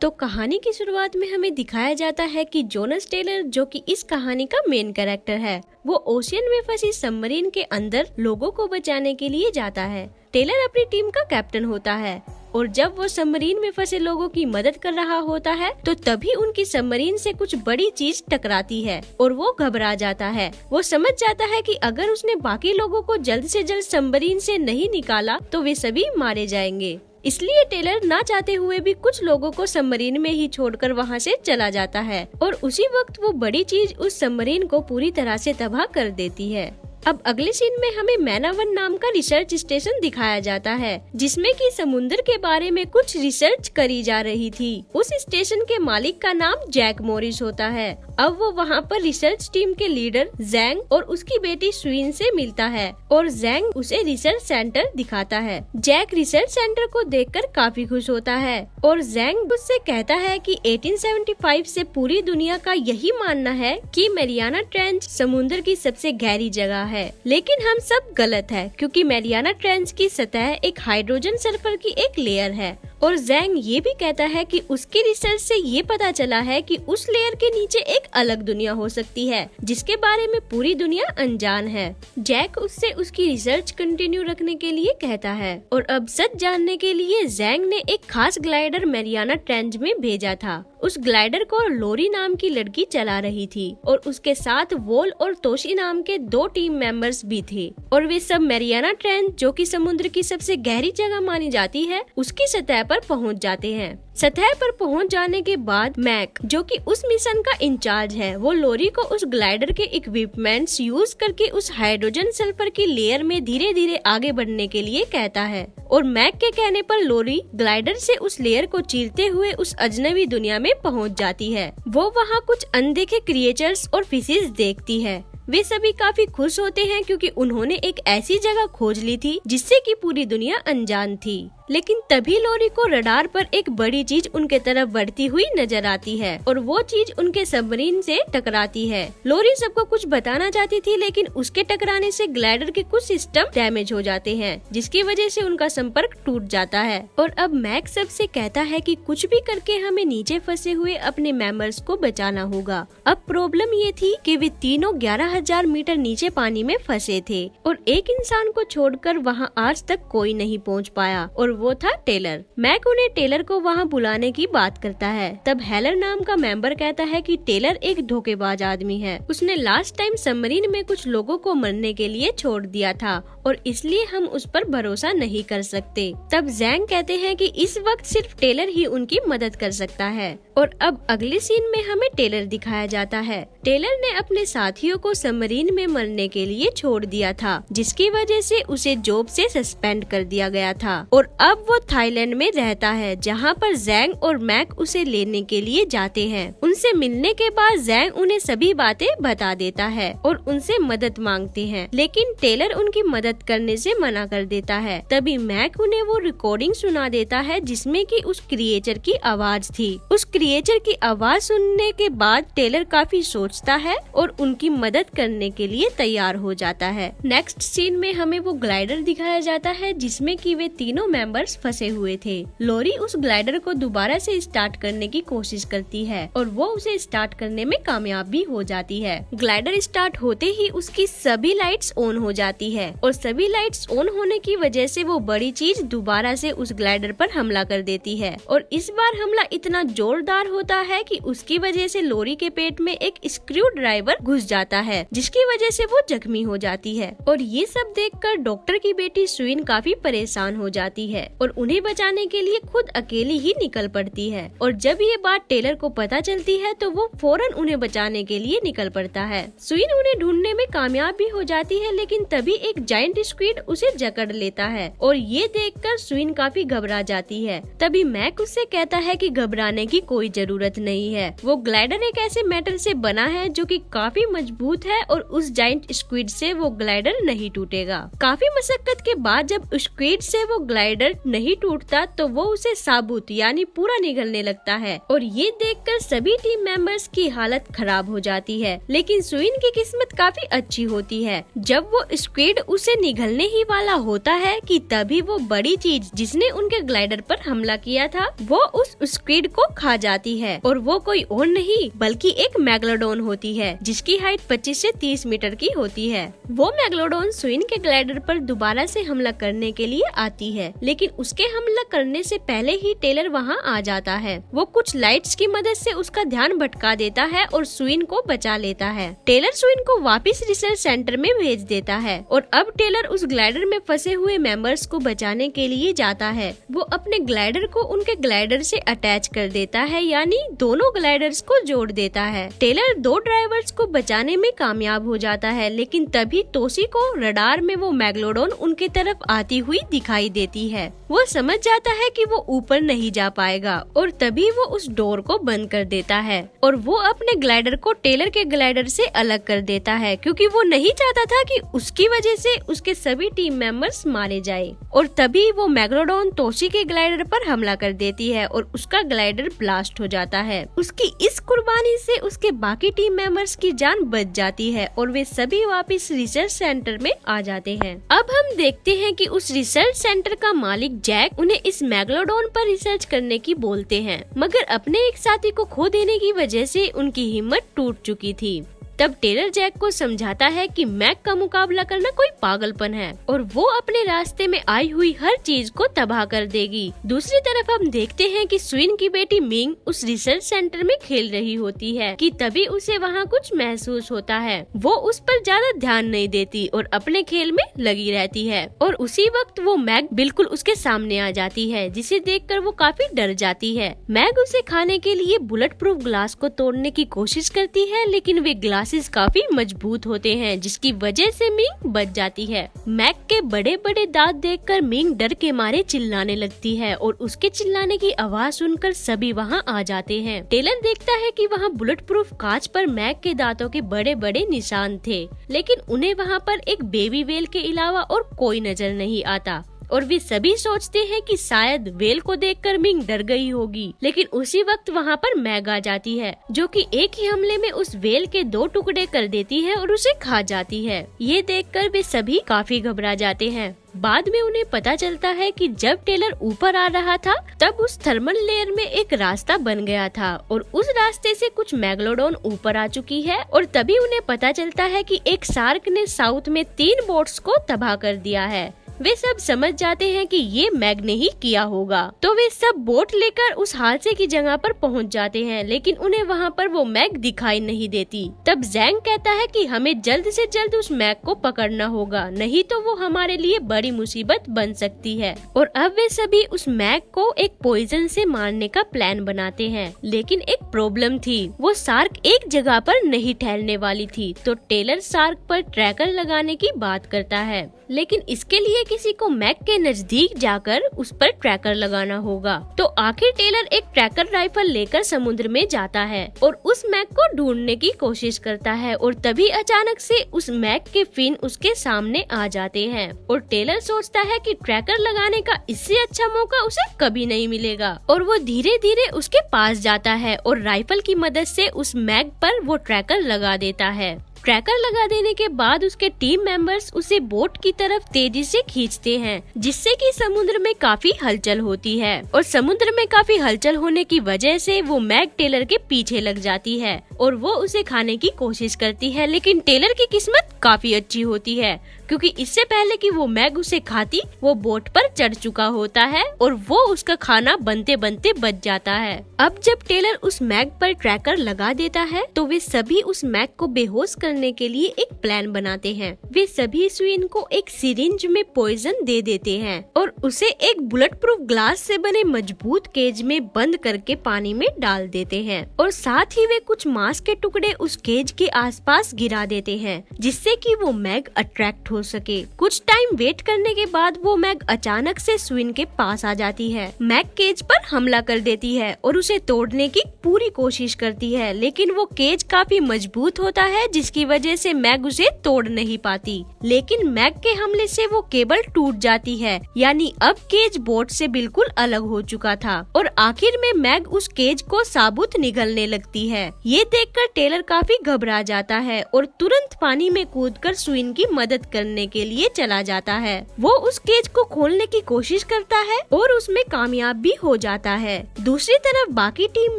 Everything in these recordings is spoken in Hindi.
तो कहानी की शुरुआत में हमें दिखाया जाता है कि जोनस टेलर, जो कि इस कहानी का मेन कैरेक्टर है, वो ओशियन में फंसी सबमरीन के अंदर लोगों को बचाने के लिए जाता है। टेलर अपनी टीम का कैप्टन होता है और जब वो सबमरीन में फंसे लोगों की मदद कर रहा होता है तो तभी उनकी सबमरीन से कुछ बड़ी चीज टकराती है और वो घबरा जाता है। वो समझ जाता है कि अगर उसने बाकी लोगों को जल्द से जल्द सबमरीन से नहीं निकाला तो वे सभी मारे जाएंगे। इसलिए टेलर ना चाहते हुए भी कुछ लोगों को सबमरीन में ही छोड़कर वहां से चला जाता है और उसी वक्त वो बड़ी चीज उस सबमरीन को पूरी तरह से तबाह कर देती है। अब अगले सीन में हमें मैनावन नाम का रिसर्च स्टेशन दिखाया जाता है जिसमें कि समुद्र के बारे में कुछ रिसर्च करी जा रही थी। उस स्टेशन के मालिक का नाम जैक मॉरिस होता है। अब वो वहाँ पर रिसर्च टीम के लीडर जैंग और उसकी बेटी सुइन से मिलता है और जैंग उसे रिसर्च सेंटर दिखाता है। जैक रिसर्च सेंटर को देखकर काफी खुश होता है और जैंग उससे कहता है कि 1875 से पूरी दुनिया का यही मानना है कि मैरियाना ट्रेंच समुद्र की सबसे गहरी जगह है, लेकिन हम सब गलत है क्योंकि मैरियाना ट्रेंच की सतह एक हाइड्रोजन सल्फर की एक लेयर है। और जैंग ये भी कहता है कि उसकी रिसर्च से ये पता चला है कि उस लेयर के नीचे एक अलग दुनिया हो सकती है जिसके बारे में पूरी दुनिया अनजान है। जैक उससे उसकी रिसर्च कंटिन्यू रखने के लिए कहता है और अब सच जानने के लिए जैंग ने एक खास ग्लाइडर मैरियाना ट्रेंच में भेजा था। उस ग्लाइडर को लोरी नाम की लड़की चला रही थी और उसके साथ वोल और तोशी नाम के 2 टीम मेंबर्स भी थे और वे सब मैरियाना ट्रेंच, जो कि समुद्र की सबसे गहरी जगह मानी जाती है, उसकी सतह पर पहुंच जाते हैं। सतह पर पहुंच जाने के बाद मैक, जो कि उस मिशन का इंचार्ज है, वो लोरी को उस ग्लाइडर के इक्विपमेंट्स यूज करके उस हाइड्रोजन सल्फर की लेयर में धीरे धीरे आगे बढ़ने के लिए कहता है और मैक के कहने पर लोरी ग्लाइडर से उस लेयर को चीरते हुए उस अजनबी दुनिया में पहुंच जाती है। वो वहाँ कुछ अनदेखे क्रिएचर्स और फिशेस देखती है। वे सभी काफी खुश होते हैं क्योंकि उन्होंने एक ऐसी जगह खोज ली थी जिससे कि पूरी दुनिया अनजान थी। लेकिन तभी लोरी को रडार पर एक बड़ी चीज उनके तरफ बढ़ती हुई नजर आती है और वो चीज उनके सबमरीन से टकराती है। लोरी सबको कुछ बताना चाहती थी लेकिन उसके टकराने से ग्लाइडर के कुछ सिस्टम डैमेज हो जाते हैं जिसकी वजह से उनका संपर्क टूट जाता है। और अब मैक सबसे कहता है कि कुछ भी करके हमें नीचे फंसे हुए अपने मेंबर्स को बचाना होगा। अब प्रॉब्लम ये थी कि वे तीनों 11,000 मीटर नीचे पानी में फंसे थे और एक इंसान को छोड़कर वहाँ आज तक कोई नहीं पहुँच पाया और वो था टेलर। मैक उन्हें टेलर को वहाँ बुलाने की बात करता है। तब हेलर नाम का मेंबर कहता है कि टेलर एक धोखेबाज आदमी है। उसने लास्ट टाइम सबमरीन में कुछ लोगों को मरने के लिए छोड़ दिया था और इसलिए हम उस पर भरोसा नहीं कर सकते। तब जैंग कहते हैं कि इस वक्त सिर्फ टेलर ही उनकी मदद कर सकता है। और अब अगले सीन में हमें टेलर दिखाया जाता है। टेलर ने अपने साथियों को सबमरीन में मरने के लिए छोड़ दिया था जिसकी वजह से उसे जॉब से सस्पेंड कर दिया गया था और अब वो थाईलैंड में रहता है जहाँ पर जैंग और मैक उसे लेने के लिए जाते हैं। उनसे मिलने के बाद जैंग उन्हें सभी बातें बता देता है और उनसे मदद मांगते हैं लेकिन टेलर उनकी मदद करने से मना कर देता है। तभी मैक उन्हें वो रिकॉर्डिंग सुना देता है जिसमें कि उस क्रिएचर की आवाज थी। उस क्रिएचर की आवाज सुनने के बाद टेलर काफी सोचता है और उनकी मदद करने के लिए तैयार हो जाता है। नेक्स्ट सीन में हमें वो ग्लाइडर दिखाया जाता है जिसमें कि वे तीनों मेंबर्स फंसे हुए थे। लोरी उस ग्लाइडर को दोबारा से स्टार्ट करने की कोशिश करती है और वो उसे स्टार्ट करने में कामयाब भी हो जाती है। ग्लाइडर स्टार्ट होते ही उसकी सभी लाइट्स ऑन हो जाती है और सभी लाइट्स ऑन होने की वजह से वो बड़ी चीज दोबारा से उस ग्लाइडर पर हमला कर देती है और इस बार हमला इतना जोरदार होता है कि उसकी वजह से लोरी के पेट में एक स्क्रू ड्राइवर घुस जाता है जिसकी वजह से वो जख्मी हो जाती है। और ये सब देखकर डॉक्टर की बेटी सुइन काफी परेशान हो जाती है और उन्हें बचाने के लिए खुद अकेली ही निकल पड़ती है। और जब ये बात टेलर को पता चलती है तो वो फौरन उन्हें बचाने के लिए निकल पड़ता है। सुइन उन्हें ढूंढने में कामयाब भी हो जाती है लेकिन तभी एक जायंट स्क्विड उसे जकड़ लेता है और ये देखकर सुइन काफी घबरा जाती है। तभी मैक उससे कहता है कि घबराने की कोई जरूरत नहीं है। वो ग्लाइडर एक ऐसे मेटल से बना है जो कि काफी मजबूत है और उस जायंट स्क्विड से वो ग्लाइडर नहीं टूटेगा। काफी मशक्कत के बाद जब स्क्विड से वो ग्लाइडर बुलेट नहीं टूटता तो वो उसे साबुत यानी पूरा निगलने लगता है और ये देखकर सभी टीम मेंबर्स की हालत खराब हो जाती है। लेकिन सुइन की किस्मत काफी अच्छी होती है। जब वो स्क्विड उसे निगलने ही वाला होता है कि तभी वो बड़ी चीज जिसने उनके ग्लाइडर पर हमला किया था वो उस स्क्विड को खा जाती है और वो कोई और नहीं बल्कि एक मैग्लोडोन होती है जिसकी हाइट 25 से 30 मीटर की होती है। वो मैग्लोडोन सुइन के ग्लाइडर पर दोबारा से हमला करने के लिए आती है, लेकिन उसके हमला करने से पहले ही टेलर वहाँ आ जाता है। वो कुछ लाइट्स की मदद से उसका ध्यान भटका देता है और सुइन को बचा लेता है। टेलर सुइन को वापस रिसर्च सेंटर में भेज देता है और अब टेलर उस ग्लाइडर में फंसे हुए मेंबर्स को बचाने के लिए जाता है। वो अपने ग्लाइडर को उनके ग्लाइडर से अटैच कर देता है, यानी दोनों ग्लाइडर्स को जोड़ देता है। टेलर 2 ड्राइवर्स को बचाने में कामयाब हो जाता है, लेकिन तभी तोसी को रडार में वो मैग्लोडोन उनके तरफ आती हुई दिखाई देती है। वो समझ जाता है कि वो ऊपर नहीं जा पाएगा और तभी वो उस डोर को बंद कर देता है और वो अपने ग्लाइडर को टेलर के ग्लाइडर से अलग कर देता है क्योंकि वो नहीं चाहता था कि उसकी वजह से उसके सभी टीम मेंबर्स मारे जाए। और तभी वो मैग्लोडोन तोसी के ग्लाइडर पर हमला कर देती है और उसका ग्लाइडर ब्लास्ट हो जाता है। उसकी इस कुर्बानी से उसके बाकी टीम मेंबर्स की जान बच जाती है और वे सभी वापस रिसर्च सेंटर में आ जाते हैं। अब हम देखते हैं कि उस रिसर्च सेंटर का मालिक जैक उन्हें इस मैग्लोडोन पर रिसर्च करने की बोलते हैं, मगर अपने एक साथी को खो देने की वजह से उनकी हिम्मत टूट चुकी थी। तब टेलर जैक को समझाता है कि मैक का मुकाबला करना कोई पागलपन है और वो अपने रास्ते में आई हुई हर चीज को तबाह कर देगी। दूसरी तरफ हम देखते हैं कि सुइन की बेटी मिंग उस रिसर्च सेंटर में खेल रही होती है कि तभी उसे वहाँ कुछ महसूस होता है। वो उस पर ज्यादा ध्यान नहीं देती और अपने खेल में लगी रहती है और उसी वक्त वो मैग बिल्कुल उसके सामने आ जाती है, जिसे देखकर वो काफी डर जाती है। मैग उसे खाने के लिए बुलेट प्रूफ ग्लास को तोड़ने की कोशिश करती है, लेकिन वे ग्लासेस काफी मजबूत होते हैं जिसकी वजह से मिंग बच जाती है। मैक के बड़े बड़े दांत देखकर मिंग डर के मारे चिल्लाने लगती है और उसके चिल्लाने की आवाज सुनकर सभी वहां आ जाते हैं। टेलर देखता है कि वहां बुलेट प्रूफ कांच पर मैक के दांतों के बड़े बड़े निशान थे, लेकिन उन्हें वहां पर एक बेबी वेल के अलावा और कोई नजर नहीं आता और वे सभी सोचते हैं कि शायद वेल को देखकर मिंग डर गई होगी। लेकिन उसी वक्त वहाँ पर मैग आ जाती है जो कि एक ही हमले में उस वेल के 2 टुकड़े कर देती है और उसे खा जाती है। ये देखकर वे सभी काफी घबरा जाते हैं। बाद में उन्हें पता चलता है कि जब टेलर ऊपर आ रहा था तब उस थर्मल लेयर में एक रास्ता बन गया था और उस रास्ते से कुछ मैग्लोडोन ऊपर आ चुकी है और तभी उन्हें पता चलता है कि एक शार्क ने साउथ में 3 बोट्स को तबाह कर दिया है। वे सब समझ जाते हैं कि ये मैग ने ही किया होगा, तो वे सब बोट लेकर उस हादसे की जगह पर पहुंच जाते हैं, लेकिन उन्हें वहां पर वो मैग दिखाई नहीं देती। तब जैंग कहता है कि हमें जल्द से जल्द उस मैग को पकड़ना होगा, नहीं तो वो हमारे लिए बड़ी मुसीबत बन सकती है। और अब वे सभी उस मैग को एक पॉइजन से मारने का प्लान बनाते हैं, लेकिन एक प्रॉब्लम थी, वो शार्क एक जगह पर नहीं ठहरने वाली थी। तो टेलर शार्क पर ट्रैकर लगाने की बात करता है, लेकिन इसके लिए किसी को मैग के नजदीक जाकर उस पर ट्रैकर लगाना होगा। तो आखिर टेलर एक ट्रैकर राइफल लेकर समुद्र में जाता है और उस मैग को ढूंढने की कोशिश करता है और तभी अचानक से उस मैग के फिन उसके सामने आ जाते हैं और टेलर सोचता है कि ट्रैकर लगाने का इससे अच्छा मौका उसे कभी नहीं मिलेगा और वो धीरे धीरे उसके पास जाता है और राइफल की मदद से उस मैग पर वो ट्रैकर लगा देता है। ट्रैकर लगा देने के बाद उसके टीम मेंबर्स उसे बोट की तरफ तेजी से खींचते हैं, जिससे कि समुद्र में काफी हलचल होती है और समुद्र में काफी हलचल होने की वजह से वो मैग टेलर के पीछे लग जाती है और वो उसे खाने की कोशिश करती है। लेकिन टेलर की किस्मत काफी अच्छी होती है क्योंकि इससे पहले कि वो मैग उसे खाती वो बोट पर चढ़ चुका होता है और वो उसका खाना बनते बनते बच जाता है। अब जब टेलर उस मैग पर ट्रैकर लगा देता है तो वे सभी उस मैग को बेहोश करने के लिए एक प्लान बनाते हैं। वे सभी सुइन को एक सिरिंज में पॉइजन दे देते हैं और उसे एक बुलेट प्रूफ ग्लास से बने मजबूत केज में बंद करके पानी में डाल देते हैं और साथ ही वे कुछ मांस के टुकड़े उस केज के आसपास गिरा देते हैं, जिससे कि वो मैग अट्रैक्ट हो सके। कुछ टाइम वेट करने के बाद वो मैग अचानक से स्विन के पास आ जाती है। मैग केज पर हमला कर देती है और उसे तोड़ने की पूरी कोशिश करती है, लेकिन वो केज काफी मजबूत होता है जिसकी वजह से मैग उसे तोड़ नहीं पाती। लेकिन मैग के हमले से वो केबल टूट जाती है, यानी अब केज बोट से बिल्कुल अलग हो चुका था और आखिर में मैग उस केज को साबुत निगलने लगती है। ये देखकर टेलर काफी घबरा जाता है और तुरंत पानी में कूदकर स्विन की मदद करने के लिए चला जाता है। वो उस केज को खोलने की कोशिश करता है और उसमें कामयाब भी हो जाता है। दूसरी तरफ बाकी टीम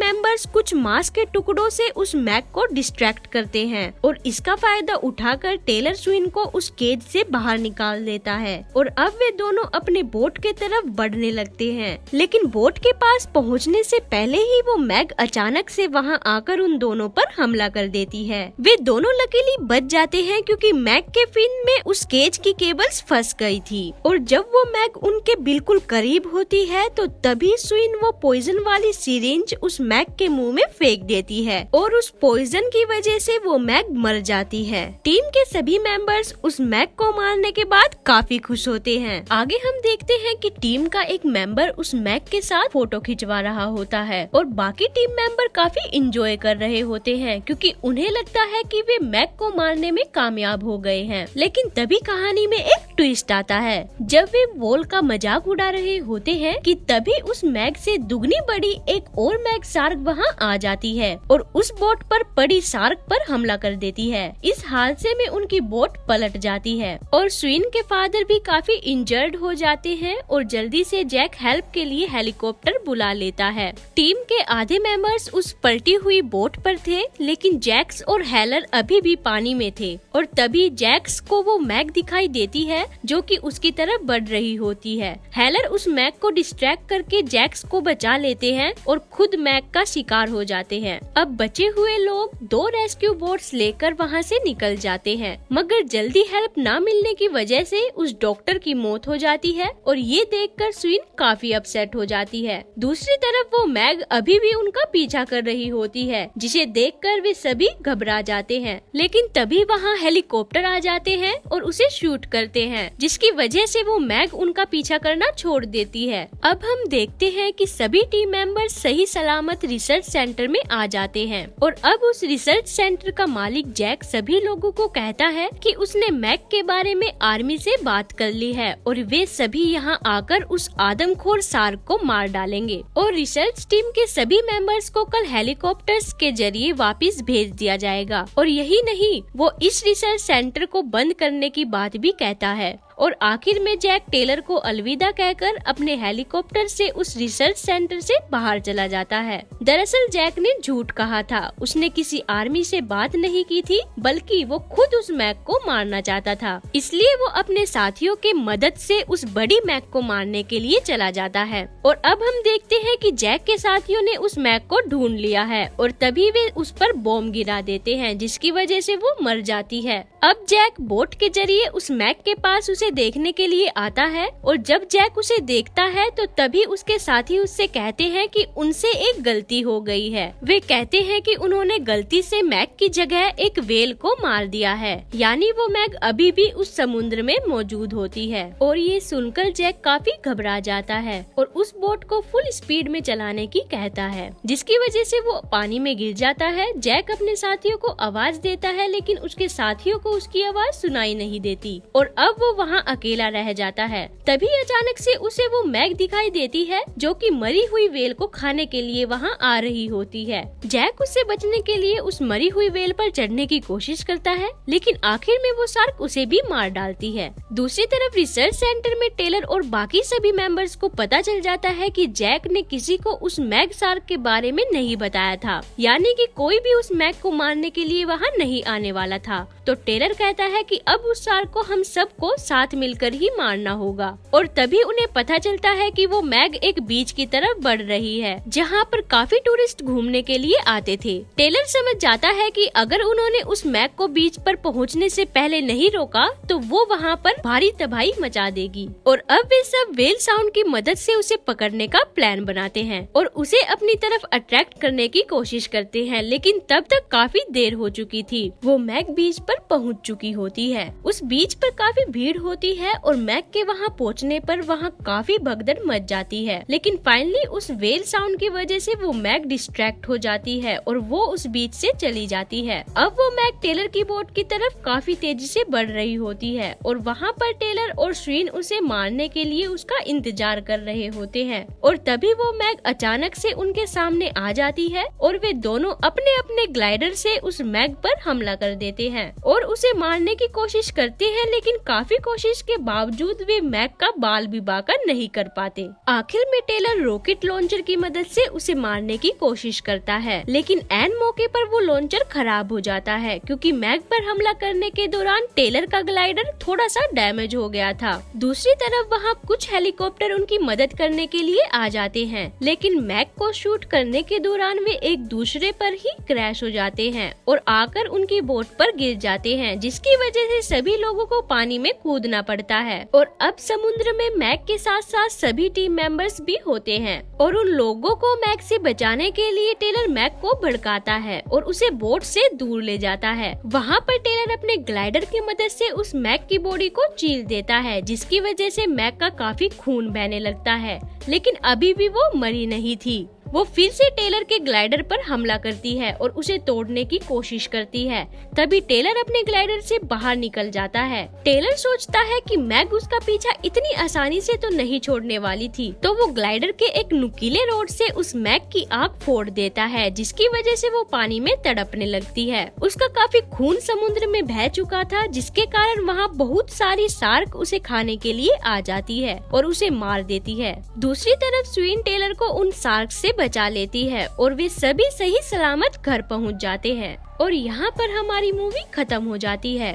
मेंबर्स कुछ मांस के टुकड़ों से उस मैग को डिस्ट्रैक्ट करते हैं और इसका फायदा उठाकर टेलर स्विन को उस केज से बाहर निकाल देता है और अब वे दोनों अपने बोट के तरफ बढ़ने लगते हैं। लेकिन बोट के पास पहुंचने से पहले ही वो मैग अचानक से वहां आकर उन दोनों पर हमला कर देती है। वे दोनों लकीली बच जाते हैं क्योंकि मैग के फिन में उस केज की केबल्स फंस गई थी और जब वो मैग उनके बिल्कुल करीब होती है तो तभी स्विन वो पॉइजन वाली सिरिंज उस मैग के मुंह में फेंक देती है और उस पॉइजन की वजह से वो मैग मर जाती है। टीम के सभी मेंबर्स उस मैग को मारने के बाद काफी खुश होते हैं। आगे हम देखते हैं कि टीम का एक मेंबर उस मैग के साथ फोटो खिंचवा रहा होता है और बाकी टीम मेंबर काफी इंजॉय कर रहे होते हैं क्योंकि उन्हें लगता है कि वे मैग को मारने में कामयाब हो गए हैं। लेकिन तभी कहानी में एक ट्विस्ट आता है। जब वे वॉल का मजाक उड़ा रहे होते हैं कि तभी उस मैग से दुगनी बड़ी एक और मैग शार्क वहां आ जाती है और उस बोट पर पड़ी शार्क पर हमला कर देती है। इस हादसे में उनकी बोट पलट जाती है और स्विन के फादर भी काफी इंजर्ड हो जाते हैं और जल्दी से जैक हेल्प के लिए हेलीकॉप्टर बुला लेता है। टीम के आधे मेंबर्स उस पलटी हुई बोट पर थे, लेकिन जैक्स और हेलर अभी भी पानी में थे और तभी जैक्स को वो मैग दिखाई देती है जो कि उसकी तरफ बढ़ रही होती है। हेलर उस मैग को डिस्ट्रैक्ट करके जैक्स को बचा लेते हैं और खुद मैग का शिकार हो जाते हैं। अब बचे हुए लोग 2 रेस्क्यू बोट्स लेकर वहां से निकल जाते हैं, मगर जल्दी हेल्प न मिलने की वजह से उस डॉक्टर की मौत हो जाती है और ये देखकर स्विन काफी अपसेट हो जाती है। दूसरी तरफ वो मैग अभी भी उनका पीछा कर रही होती है, जिसे देखकर वे सभी घबरा जाते हैं। लेकिन तभी वहाँ हेलीकॉप्टर आ जाते हैं और उसे शूट करते हैं, जिसकी वजह से वो मैग उनका पीछा करना छोड़ देती है। अब हम देखते हैं कि सभी टीम मेंबर सही सलामत रिसर्च सेंटर में आ जाते हैं और अब उस रिसर्च सेंटर का मालिक जैक सभी लोगों को कहता है कि उसने मैग के बारे में आर्मी से बात कर ली है और वे सभी यहाँ आकर उस आदमखोर शार्क को मार डालेंगे और रिसर्च टीम के सभी मेंबर्स को कल हेलीकॉप्टर्स के जरिए वापस भेज दिया जाएगा। और यही नहीं, वो इस रिसर्च सेंटर को बंद करने की बात भी कहता है और आखिर में जैक टेलर को अलविदा कहकर अपने हेलीकॉप्टर से उस रिसर्च सेंटर से बाहर चला जाता है। दरअसल जैक ने झूठ कहा था, उसने किसी आर्मी से बात नहीं की थी, बल्कि वो खुद उस मैग को मारना चाहता था। इसलिए वो अपने साथियों के मदद से उस बड़ी मैग को मारने के लिए चला जाता है। और अब हम देखते हैं कि जैक के साथियों ने उस मैग को ढूंढ लिया है और तभी वे उस पर बॉम्ब गिरा देते हैं, जिसकी वजह से वो मर जाती है। अब जैक बोट के जरिए उस मैग के पास उसे देखने के लिए आता है और जब जैक उसे देखता है तो तभी उसके साथी उससे कहते हैं कि उनसे एक गलती हो गई है। वे कहते हैं कि उन्होंने गलती से मैग की जगह एक व्हेल को मार दिया है, यानी वो मैग अभी भी उस समुद्र में मौजूद होती है। और ये सुनकर जैक काफी घबरा जाता है और उस बोट को फुल स्पीड में चलाने की कहता है, जिसकी वजह से वो पानी में गिर जाता है। जैक अपने साथियों को आवाज देता है, लेकिन उसके साथियों को उसकी आवाज सुनाई नहीं देती और अब वो वहाँ अकेला रह जाता है। तभी अचानक से उसे वो मैग दिखाई देती है जो कि मरी हुई व्हेल को खाने के लिए वहाँ आ रही होती है। जैक उससे बचने के लिए उस मरी हुई व्हेल पर चढ़ने की कोशिश करता है, लेकिन आखिर में वो शार्क उसे भी मार डालती है। दूसरी तरफ रिसर्च सेंटर में टेलर और बाकी सभी मेंबर्स को पता चल जाता है कि जैक ने किसी को उस मैग शार्क के बारे में नहीं बताया था, यानी कि कोई भी उस मैग को मारने के लिए वहाँ नहीं आने वाला था। तो टेलर कहता है कि अब उस शार्क को हम सबको साथ साथ मिलकर ही मारना होगा। और तभी उन्हें पता चलता है कि वो मैग एक बीच की तरफ बढ़ रही है जहाँ पर काफी टूरिस्ट घूमने के लिए आते थे। टेलर समझ जाता है कि अगर उन्होंने उस मैग को बीच पर पहुँचने से पहले नहीं रोका तो वो वहाँ पर भारी तबाही मचा देगी। और अब वे सब व्हेल साउंड की मदद से उसे पकड़ने का प्लान बनाते हैं और उसे अपनी तरफ अट्रैक्ट करने की कोशिश करते हैं, लेकिन तब तक काफी देर हो चुकी थी। वो मैग बीच पर पहुंच चुकी होती है। उस बीच पर काफी भीड़ होती है और मैग के वहां पहुंचने पर वहां काफी भगदड़ मच जाती है, लेकिन फाइनली उस व्हेल साउंड की वजह से वो मैग डिस्ट्रैक्ट हो जाती है और वो उस बीच से चली जाती है। अब वो मैग टेलर की बोट की तरफ काफी तेजी से बढ़ रही होती है और वहाँ पर टेलर और श्रीन उसे मारने के लिए उसका इंतजार कर रहे होते हैं। और तभी वो मैग अचानक से उनके सामने आ जाती है और वे दोनों अपने अपने ग्लाइडर से उस मैग पर हमला कर देते हैं और उसे मारने की कोशिश करते हैं, लेकिन काफी कोशिश के बावजूद वे मैग का बाल भी बांका नहीं कर पाते। आखिर में टेलर रॉकेट लॉन्चर की मदद से उसे मारने की कोशिश करता है, लेकिन ऐन मौके पर वो लॉन्चर खराब हो जाता है क्योंकि मैग पर हमला करने के दौरान टेलर का ग्लाइडर थोड़ा सा डैमेज हो गया था। दूसरी तरफ वहाँ कुछ हेलीकॉप्टर उनकी मदद करने के लिए आ जाते हैं, लेकिन मैग को शूट करने के दौरान वे एक दूसरे पर ही क्रैश हो जाते हैं और आकर उनकी बोट पर गिर जाते हैं, जिसकी वजह से सभी लोगों को पानी में कूदना पड़ता है। और अब समुद्र में मैग के साथ साथ सभी टीम मेंबर्स भी होते हैं और उन लोगों को मैग से बचाने के लिए टेलर मैग को भड़काता है और उसे बोट से दूर ले जाता है। वहाँ पर टेलर अपने ग्लाइडर की मदद से उस मैग की बॉडी को चीर देता है, जिसकी वजह से मैग का काफी खून बहने लगता है, लेकिन अभी भी वो मरी नहीं थी। वो फिर से टेलर के ग्लाइडर पर हमला करती है और उसे तोड़ने की कोशिश करती है। तभी टेलर अपने ग्लाइडर से बाहर निकल जाता है। टेलर सोचता है कि मैग उसका पीछा इतनी आसानी से तो नहीं छोड़ने वाली थी, तो वो ग्लाइडर के एक नुकीले रोड से उस मैग की आंख फोड़ देता है, जिसकी वजह से वो पानी में तड़पने लगती है। उसका काफी खून समुद्र में बह चुका था, जिसके कारण वहाँ बहुत सारी शार्क उसे खाने के लिए आ जाती है और उसे मार देती है। दूसरी तरफ स्वीन टेलर को उन शार्क से बचा लेती है और वे सभी सही सलामत घर पहुंच जाते हैं और यहाँ पर हमारी मूवी खत्म हो जाती है।